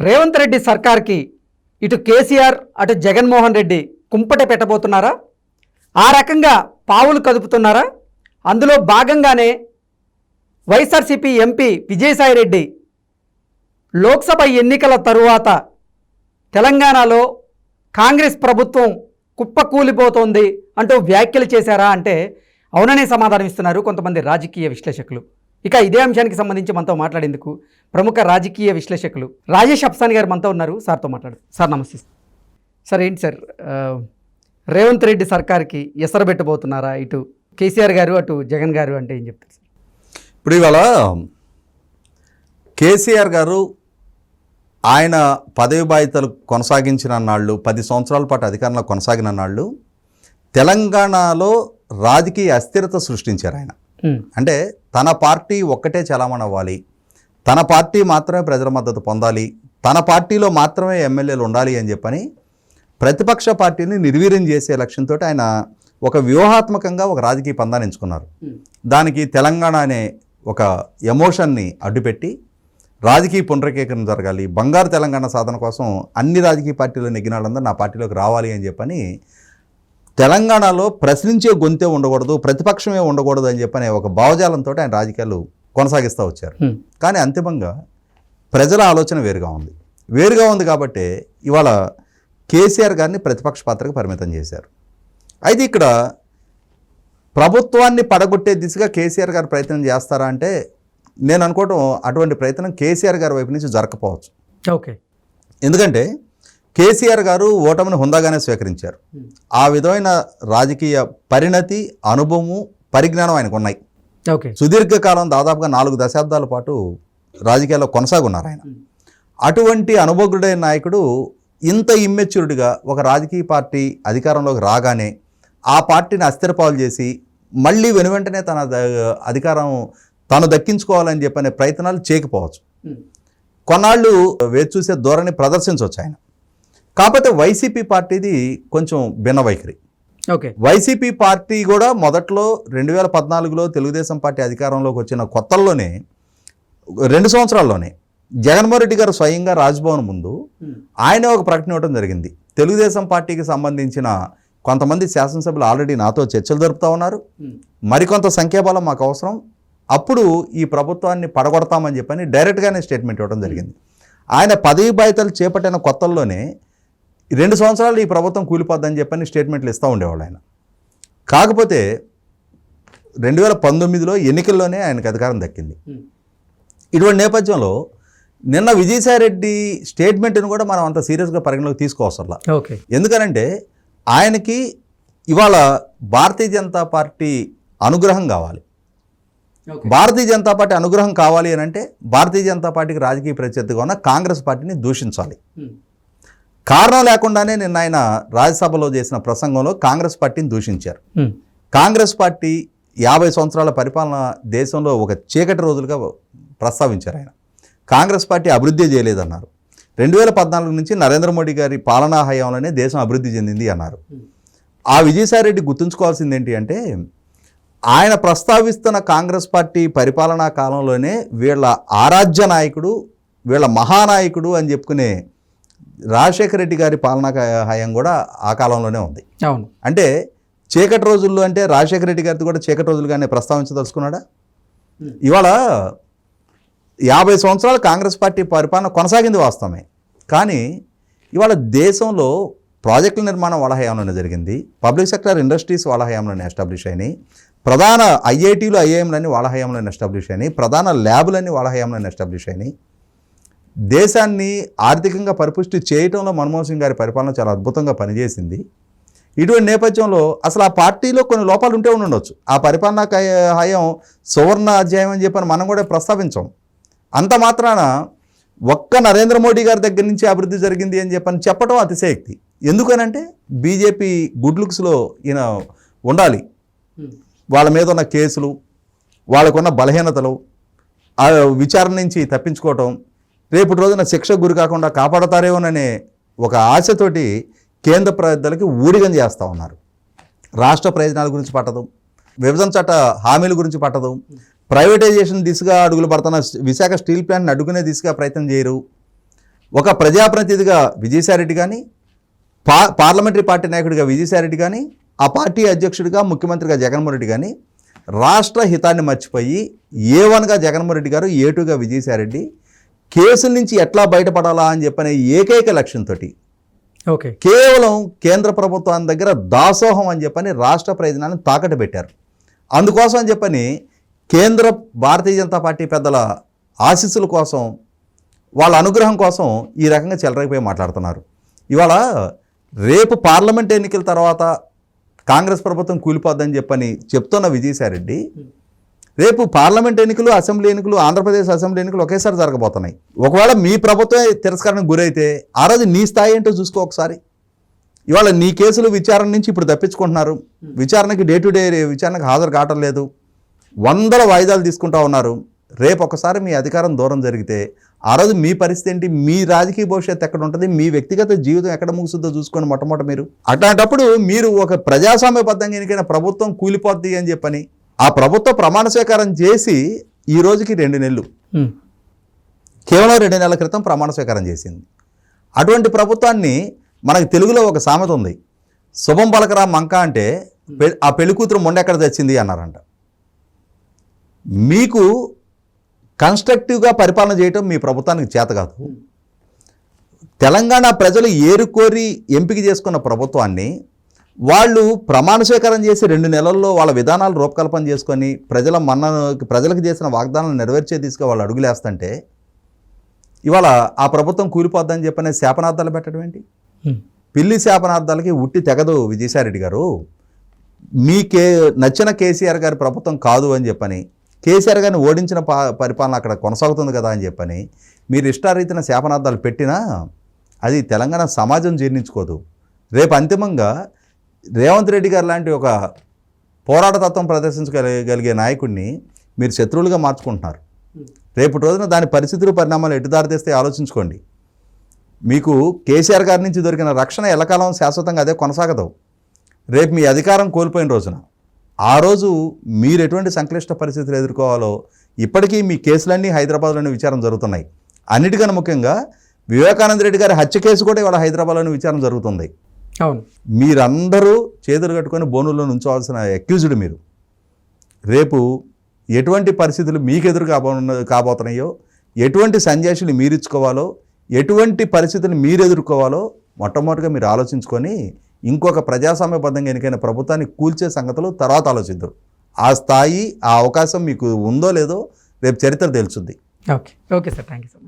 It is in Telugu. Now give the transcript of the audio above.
రేవంత్ రెడ్డి సర్కార్కి ఇటు కేసీఆర్ అటు జగన్మోహన్ రెడ్డి కుంపట పెట్టబోతున్నారా? ఆ రకంగా పావులు కదుపుతున్నారా? అందులో భాగంగానే వైఎస్ఆర్సీపీ ఎంపీ విజయసాయిరెడ్డి లోక్సభ ఎన్నికల తరువాత తెలంగాణలో కాంగ్రెస్ ప్రభుత్వం కుప్పకూలిపోతోంది అంటూ వ్యాఖ్యలు చేశారా అంటే అవుననే సమాధానం ఇస్తున్నారు కొంతమంది రాజకీయ విశ్లేషకులు. ఇక ఇదే అంశానికి సంబంధించి మనతో మాట్లాడేందుకు ప్రముఖ రాజకీయ విశ్లేషకులు రాజేష్ అప్సాని గారు మనతో ఉన్నారు. సార్తో మాట్లాడు. సార్ నమస్తే. సార్ ఏంటి సార్, రేవంత్ రెడ్డి సర్కార్కి ఎసరు పెట్టబోతున్నారా ఇటు కేసీఆర్ గారు అటు జగన్ గారు అంటే ఏం చెప్తారు సార్? ఇప్పుడు ఇవాళ కేసీఆర్ గారు ఆయన పదవి బాధ్యతలు కొనసాగించిన నాళ్ళు 10 సంవత్సరాల పాటు అధికారంలో కొనసాగిన నాళ్ళు తెలంగాణలో రాజకీయ అస్థిరత సృష్టించారు ఆయన. అంటే తన పార్టీ ఒక్కటే చలామణి అవ్వాలి, తన పార్టీ మాత్రమే ప్రజల మద్దతు పొందాలి, తన పార్టీలో మాత్రమే ఎమ్మెల్యేలు ఉండాలి అని చెప్పని ప్రతిపక్ష పార్టీని నిర్వీర్యం చేసే లక్ష్యంతో ఆయన ఒక వ్యూహాత్మకంగా ఒక రాజకీయ పందాన్ని ఎంచుకున్నారు. దానికి తెలంగాణ అనే ఒక ఎమోషన్ని అడ్డుపెట్టి రాజకీయ పునరుద్ధరణ జరగాలి, బంగారు తెలంగాణ సాధన కోసం అన్ని రాజకీయ పార్టీలు నెగ్గినాళ్ళందరూ నా పార్టీలోకి రావాలి అని చెప్పని తెలంగాణలో ప్రశ్నించే గొంతే ఉండకూడదు, ప్రతిపక్షమే ఉండకూడదు అని చెప్పని ఒక భావజాలంతో ఆయన రాజకీయాలు కొనసాగిస్తూ వచ్చారు. కానీ అంతిమంగా ప్రజల ఆలోచన వేరుగా ఉంది కాబట్టి ఇవాళ కేసీఆర్ గారిని ప్రతిపక్ష పాత్రకు పరిమితం చేశారు. అయితే ఇక్కడ ప్రభుత్వాన్ని పడగొట్టే దిశగా కేసీఆర్ గారు ప్రయత్నం చేస్తారా అంటే నేను అనుకోవటం అటువంటి ప్రయత్నం కేసీఆర్ గారి వైపు నుంచి జరగకపోవచ్చు. ఓకే, ఎందుకంటే కేసీఆర్ గారు ఓటమిని హుందాగానే స్వీకరించారు. ఆ విధమైన రాజకీయ పరిణతి, అనుభవము, పరిజ్ఞానం ఆయనకు ఉన్నాయి. ఓకే, సుదీర్ఘకాలం దాదాపుగా 4 దశాబ్దాల పాటు రాజకీయాల్లో కొనసాగున్నారు ఆయన. అటువంటి అనుభవజ్ఞుడైన నాయకుడు ఇంత ఇమ్మెచ్యూర్డ్గా ఒక రాజకీయ పార్టీ అధికారంలోకి రాగానే ఆ పార్టీని అస్థిరపాలు చేసి మళ్ళీ వెనువెంటనే తన అధికారం తాను దక్కించుకోవాలని చెప్పనే ప్రయత్నాలు చేయకపోవచ్చు. కొన్నాళ్ళు వేచి చూసే ధోరణి ప్రదర్శించవచ్చు ఆయన. కాకపోతే వైసీపీ పార్టీది కొంచెం భిన్న వైఖరి. ఓకే, వైసీపీ పార్టీ కూడా మొదట్లో 2014లో తెలుగుదేశం పార్టీ అధికారంలోకి వచ్చిన కొత్తల్లోనే 2 సంవత్సరాల్లోనే జగన్మోహన్ రెడ్డి గారు స్వయంగా రాజ్భవన్ ముందు ఆయన ఒక ప్రకటన ఇవ్వడం జరిగింది. తెలుగుదేశం పార్టీకి సంబంధించిన కొంతమంది శాసనసభ్యులు ఆల్రెడీ నాతో చర్చలు జరుపుతూ ఉన్నారు, మరికొంత సంఖ్యాబలం మాకు అవసరం, అప్పుడు ఈ ప్రభుత్వాన్ని పడగొడతామని చెప్పని డైరెక్ట్గానే స్టేట్మెంట్ ఇవ్వడం జరిగింది. ఆయన పదవి బాధ్యతలు చేపట్టిన కొత్తల్లోనే 2 సంవత్సరాలు ఈ ప్రభుత్వం కూలిపోద్దని చెప్పని స్టేట్మెంట్లు ఇస్తూ ఉండేవాళ్ళు ఆయన. కాకపోతే 2019లో ఎన్నికల్లోనే ఆయనకు అధికారం దక్కింది. ఇటువంటి నేపథ్యంలో నిన్న విజయసాయిరెడ్డి స్టేట్మెంట్ను కూడా మనం అంత సీరియస్గా పరిగణలోకి తీసుకోవసరలా. ఓకే, ఎందుకనంటే ఆయనకి ఇవాళ భారతీయ జనతా పార్టీ అనుగ్రహం కావాలి. భారతీయ జనతా పార్టీ అనుగ్రహం కావాలి అని అంటే భారతీయ జనతా పార్టీకి రాజకీయ ప్రత్యర్థిగా ఉన్న కాంగ్రెస్ పార్టీని దూషించాలి. కారణం లేకుండానే నిన్న ఆయన రాజ్యసభలో చేసిన ప్రసంగంలో కాంగ్రెస్ పార్టీని దూషించారు. కాంగ్రెస్ పార్టీ 50 సంవత్సరాల పరిపాలన దేశంలో ఒక చీకటి రోజులుగా ప్రస్తావించారు ఆయన. కాంగ్రెస్ పార్టీ అభివృద్ధి చేయలేదన్నారు. 2014 నుంచి నరేంద్ర మోడీ గారి పాలనా హయాంలోనే దేశం అభివృద్ధి చెందింది అన్నారు. ఆ విజయసాయిరెడ్డి గుర్తుంచుకోవాల్సింది ఏంటి అంటే ఆయన ప్రస్తావిస్తున్న కాంగ్రెస్ పార్టీ పరిపాలనా కాలంలోనే వీళ్ళ ఆరాధ్య నాయకుడు, వీళ్ళ మహానాయకుడు అని చెప్పుకునే రాజశేఖర రెడ్డి గారి పాలనా హయాం కూడా ఆ కాలంలోనే ఉంది. అవును, అంటే చీకటి రోజుల్లో అంటే రాజశేఖర రెడ్డి గారిది కూడా చీకటి రోజులుగానే ప్రస్తావించదలుచుకున్నాడా? ఇవాళ 50 సంవత్సరాలు కాంగ్రెస్ పార్టీ పరిపాలన కొనసాగింది వాస్తవమే, కానీ ఇవాళ దేశంలో ప్రాజెక్టుల నిర్మాణం వాళ్ళ హయాంలోనే జరిగింది, పబ్లిక్ సెక్టర్ ఇండస్ట్రీస్ వాళ్ళ హయాంలోనే ఎస్టాబ్లిష్ అయినాయి, ప్రధాన ఐఐటీలు ఐఐఎంలన్నీ వాళ్ళ హయాంలోనే ఎస్టాబ్లిష్ అయినాయి, ప్రధాన ల్యాబులన్నీ వాళ్ళ హయాంలోనే ఎస్టాబ్లిష్ అయినాయి. దేశాన్ని ఆర్థికంగా పరిపుష్టి చేయటంలో మన్మోహన్ సింగ్ గారి పరిపాలన చాలా అద్భుతంగా పనిచేసింది. ఇటువంటి నేపథ్యంలో అసలు ఆ పార్టీలో కొన్ని లోపాలు ఉంటే ఉండొచ్చు. ఆ పరిపాలనా హయాం సువర్ణ అధ్యాయం అని చెప్పని మనం కూడా ప్రస్తావించాం. అంత మాత్రాన ఒక్క నరేంద్ర మోడీ గారి దగ్గర నుంచి అభివృద్ధి జరిగింది అని చెప్పని చెప్పడం అతిశయోక్తి. ఎందుకనంటే బీజేపీ గుడ్ లుక్స్లో ఈయన ఉండాలి. వాళ్ళ మీద ఉన్న కేసులు, వాళ్ళకున్న బలహీనతలు, ఆ విచారణ నుంచి తప్పించుకోవటం, రేపటి రోజున శిక్షకు గురి కాకుండా కాపాడతారేమోననే ఒక ఆశతోటి కేంద్ర పెద్దలకి ఊడిగం చేస్తూ ఉన్నారు. రాష్ట్ర ప్రయోజనాల గురించి పట్టదు, విభజన చట్ట హామీల గురించి పట్టదు, ప్రైవేటైజేషన్ దిశగా అడుగులు పడుతున్న విశాఖ స్టీల్ ప్లాంట్ని అడ్డుకునే దిశగా ప్రయత్నం చేయరు. ఒక ప్రజాప్రతినిధిగా విజయసాయిరెడ్డి కానీ పార్లమెంటరీ పార్టీ నాయకుడిగా విజయసాయిరెడ్డి కానీ ఆ పార్టీ అధ్యక్షుడిగా ముఖ్యమంత్రిగా జగన్మోహన్ రెడ్డి కానీ రాష్ట్ర హితాన్ని మర్చిపోయి A1గా జగన్మోహన్ రెడ్డి గారు, A2గా విజయసాయిరెడ్డి కేసుల నుంచి ఎట్లా బయటపడాలా అని చెప్పనే ఏకైక లక్ష్యంతో ఓకే, కేవలం కేంద్ర ప్రభుత్వం దగ్గర దాసోహం అని చెప్పని రాష్ట్ర ప్రయోజనాలను తాకట్టు పెట్టారు. అందుకోసం అని చెప్పని కేంద్ర భారతీయ జనతా పార్టీ పెద్దల ఆశీస్సుల కోసం, వాళ్ళ అనుగ్రహం కోసం ఈ రకంగా చెలరైపోయి మాట్లాడుతున్నారు. ఇవాళ రేపు పార్లమెంట్ ఎన్నికల తర్వాత కాంగ్రెస్ ప్రభుత్వం కూలిపోద్దని చెప్పని చెప్తున్న విజయసాయిరెడ్డి రేపు పార్లమెంట్ ఎన్నికలు, అసెంబ్లీ ఎన్నికలు, ఆంధ్రప్రదేశ్ అసెంబ్లీ ఎన్నికలు ఒకేసారి జరగబోతున్నాయి. ఒకవేళ మీ ప్రభుత్వం తిరస్కరణకు గురైతే ఆ రోజు నీ స్థాయి ఏంటో చూసుకో ఒకసారి. ఇవాళ నీ కేసులు విచారణ నుంచి ఇప్పుడు తప్పించుకుంటున్నారు. విచారణకి డే టు డే విచారణకు హాజరు కావటం లేదు. 100 వాయిదాలు తీసుకుంటా ఉన్నారు. రేపు ఒకసారి మీ అధికారం దూరం జరిగితే ఆ రోజు మీ పరిస్థితి ఏంటి? మీ రాజకీయ భవిష్యత్తు ఎక్కడ ఉంటుంది? మీ వ్యక్తిగత జీవితం ఎక్కడ ముగుస్తుందో చూసుకొని మొట్టమొదటి మీరు. అట్లాంటప్పుడు మీరు ఒక ప్రజాస్వామ్యబద్ధంగా ఎన్నికైన ప్రభుత్వం కూలిపోద్ది అని చెప్పని ఆ ప్రభుత్వ ప్రమాణ స్వీకారం చేసి ఈ రోజుకి 2 నెలలు, కేవలం 2 నెలల క్రితం ప్రమాణ స్వీకారం చేసింది. అటువంటి ప్రభుత్వాన్ని మనకు తెలుగులో ఒక సామెత ఉంది, శుభం పలకరా మంక అంటే ఆ పెళ్లి కూతురు మొండెక్కడ తెచ్చింది అన్నారంట. మీకు కన్స్ట్రక్టివ్గా పరిపాలన చేయటం మీ ప్రభుత్వానికి చేత కాదు. తెలంగాణ ప్రజలు ఏరుకోరి ఎంపిక చేసుకున్న ప్రభుత్వాన్ని వాళ్ళు ప్రమాణ స్వీకారం చేసి 2 నెలల్లో వాళ్ళ విధానాలు రూపకల్పన చేసుకొని ప్రజలకు చేసిన వాగ్దానాలు నెరవేర్చే తీసుకు వాళ్ళు అడుగులేస్తుంటే ఇవాళ ఆ ప్రభుత్వం కూలిపోద్దని చెప్పనే శాపనార్థాలు పెట్టడం ఏంటి? పిల్లి శాపనార్థాలకి ఉట్టి తెగదు విజయసాయిరెడ్డి గారు. నచ్చిన కేసీఆర్ గారి ప్రభుత్వం కాదు అని చెప్పని, కేసీఆర్ గారిని ఓడించిన పరిపాలన అక్కడ కొనసాగుతుంది కదా అని చెప్పని మీరు ఇష్టారీతిన శాపనార్థాలు పెట్టినా అది తెలంగాణ సమాజం జీర్ణించుకోదు. రేపు అంతిమంగా రేవంత్ రెడ్డి గారు లాంటి ఒక పోరాటతత్వం ప్రదర్శించగలిగే నాయకుడిని మీరు శత్రువులుగా మార్చుకుంటున్నారు. రేపటి రోజున దాని పరిస్థితులు, పరిణామాలు ఎటు దారితీస్తే ఆలోచించుకోండి. మీకు కేసీఆర్ గారి నుంచి దొరికిన రక్షణ ఎల్లకాలం శాశ్వతంగా అదే కొనసాగదు. రేపు మీ అధికారం కోల్పోయిన రోజున ఆ రోజు మీరు ఎటువంటి సంక్లిష్ట పరిస్థితులు ఎదుర్కోవాలో ఇప్పటికీ మీ కేసులన్నీ హైదరాబాద్లోనే విచారణ జరుగుతున్నాయి. అన్నిటికన్నా ముఖ్యంగా వివేకానంద రెడ్డి గారి హత్య కేసు కూడా ఇవాళ హైదరాబాద్లోనే విచారణ జరుగుతుంది. అవును, మీరందరూ చేతులు కట్టుకొని బోనుల్లో నుంచోవాల్సిన అక్యూజ్డ్ మీరు. రేపు ఎటువంటి పరిస్థితులు మీకు ఎదురు కాబోతున్నాయో, ఎటువంటి సంజాషులు మీరు ఇచ్చుకోవాలో, ఎటువంటి పరిస్థితులు మీరు ఎదుర్కోవాలో మొట్టమొదటిగా మీరు ఆలోచించుకొని ఇంకొక ప్రజాస్వామ్యబద్ధంగా ఎన్నికైన ప్రభుత్వాన్ని కూల్చే సంగతులు తర్వాత ఆలోచిద్దాం. ఆ స్థాయి, ఆ అవకాశం మీకు ఉందో లేదో రేపు చరిత్ర తెలుస్తుంది. Okay, okay sir, thank you so much.